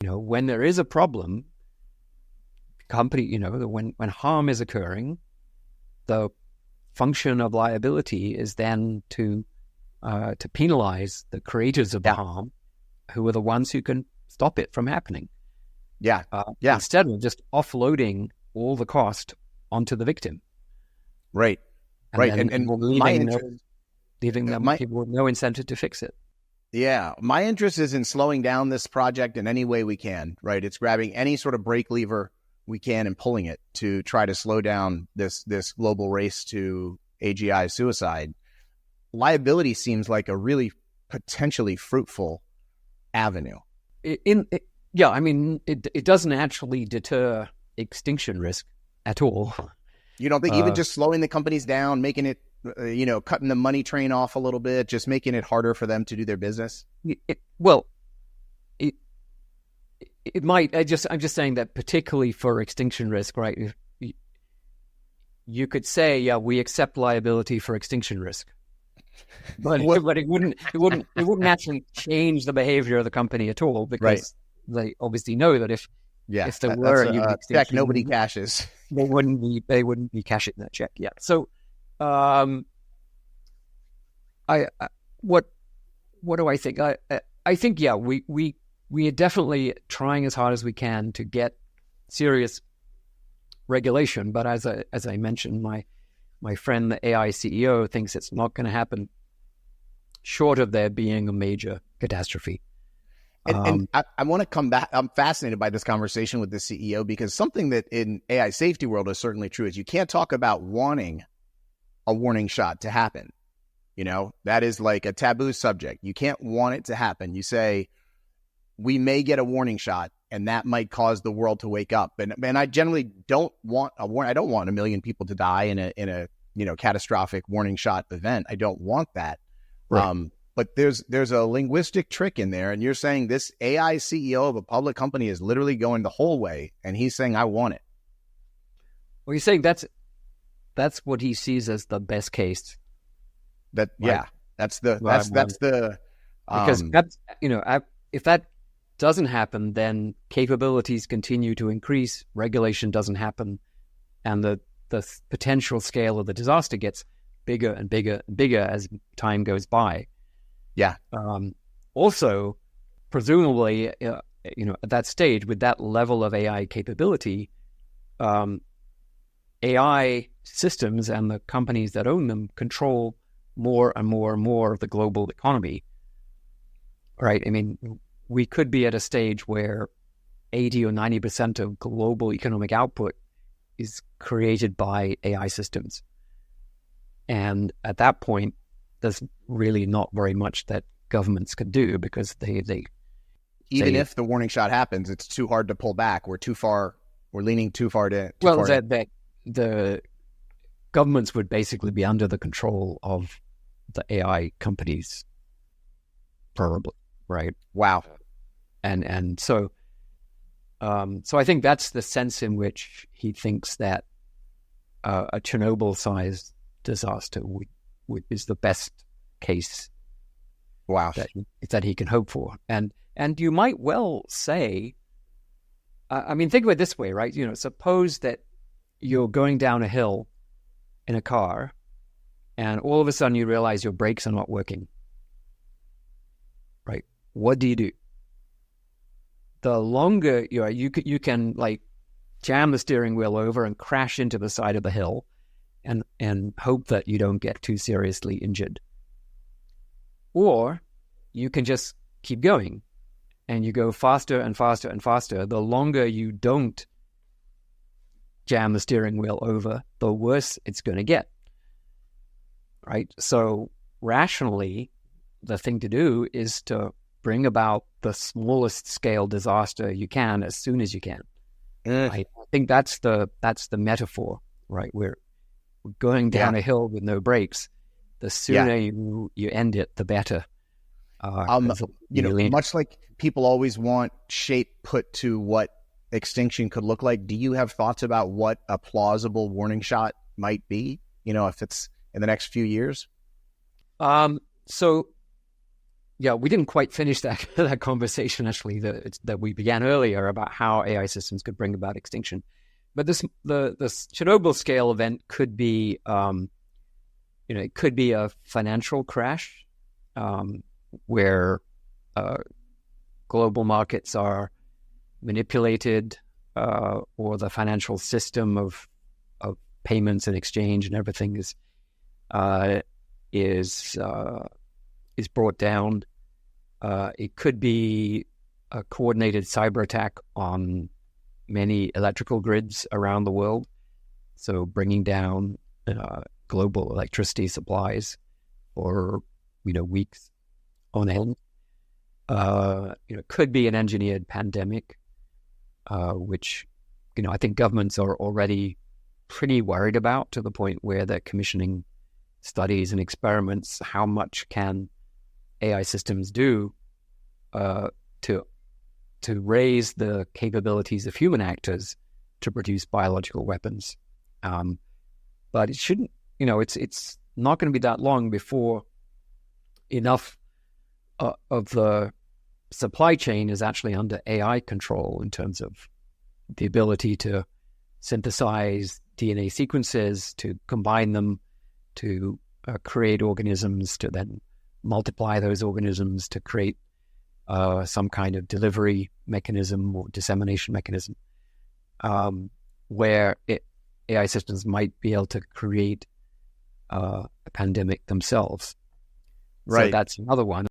When there is a problem, company, when harm is occurring, the function of liability is then to penalize the creators of the harm, who are the ones who can stop it from happening. Instead of just offloading all the cost onto the victim. Right. And leaving them people with no incentive to fix it. Yeah. My interest is in slowing down this project in any way we can, right? It's grabbing any sort of brake lever we can and pulling it to try to slow down this global race to AGI suicide. Liability seems like a really potentially fruitful avenue. It doesn't actually deter extinction risk at all. You don't think even just slowing the companies down, making it, cutting the money train off a little bit, just making it harder for them to do their business? It might. I'm just saying that particularly for extinction risk, right? You could say, we accept liability for extinction risk, but it wouldn't actually change the behavior of the company at all, because they obviously know that if there were a check nobody cashes, they wouldn't be cashing that check. Yeah. So, what do I think? I think we are definitely trying as hard as we can to get serious regulation, but as I mentioned, my friend, the AI CEO, thinks it's not going to happen short of there being a major catastrophe. And I want to come back. I'm fascinated by this conversation with the CEO, because something that in AI safety world is certainly true is you can't talk about wanting a warning shot to happen. That is like a taboo subject. You can't want it to happen. You say, we may get a warning shot, and that might cause the world to wake up. And I generally don't want a warning. I don't want 1 million people to die in a catastrophic warning shot event. I don't want that. Right. But there's a linguistic trick in there, and you're saying this AI CEO of a public company is literally going the whole way, and he's saying, I want it. Well, you're saying that's what he sees as the best case. That's the because if that doesn't happen, then capabilities continue to increase, regulation doesn't happen, and the potential scale of the disaster gets bigger and bigger and bigger as time goes by. Yeah. Also, presumably, at that stage, with that level of AI capability, AI systems and the companies that own them control more and more and more of the global economy. Right? I mean, we could be at a stage where 80 or 90% of global economic output is created by AI systems. And at that point, there's really not very much that governments can do, because if the warning shot happens, it's too hard to pull back. We're leaning too far to. The governments would basically be under the control of the AI companies, probably, right? Wow. And so I think that's the sense in which he thinks that a Chernobyl-sized disaster is the best case. Wow. that he can hope for. And you might well say, think of it this way, right? Suppose that you're going down a hill in a car, and all of a sudden you realize your brakes are not working. Right? What do? The longer you can like jam the steering wheel over and crash into the side of the hill, and hope that you don't get too seriously injured. Or you can just keep going, and you go faster and faster and faster. The longer you don't jam the steering wheel over, the worse it's going to get. Right? So rationally, the thing to do is to bring about the smallest scale disaster you can as soon as you can. I think that's the metaphor, right? We're going down a hill with no brakes. The sooner you end it, the better. Much like people always want shape put to what extinction could look like, do you have thoughts about what a plausible warning shot might be? If it's in the next few years? So Yeah, we didn't quite finish that that conversation actually that we began earlier about how AI systems could bring about extinction. But the Chernobyl scale event could be, it could be a financial crash, where global markets are manipulated, or the financial system of payments and exchange and everything is brought down. It could be a coordinated cyber attack on many electrical grids around the world, so bringing down global electricity supplies for weeks on end. It could be an engineered pandemic, which I think governments are already pretty worried about, to the point where they're commissioning studies and experiments. How much can AI systems do to raise the capabilities of human actors to produce biological weapons? But it shouldn't. It's not going to be that long before enough of the supply chain is actually under AI control, in terms of the ability to synthesize DNA sequences, to combine them, to create organisms, to then multiply those organisms to create some kind of delivery mechanism or dissemination mechanism, where AI systems might be able to create a pandemic themselves. Right. So that's another one.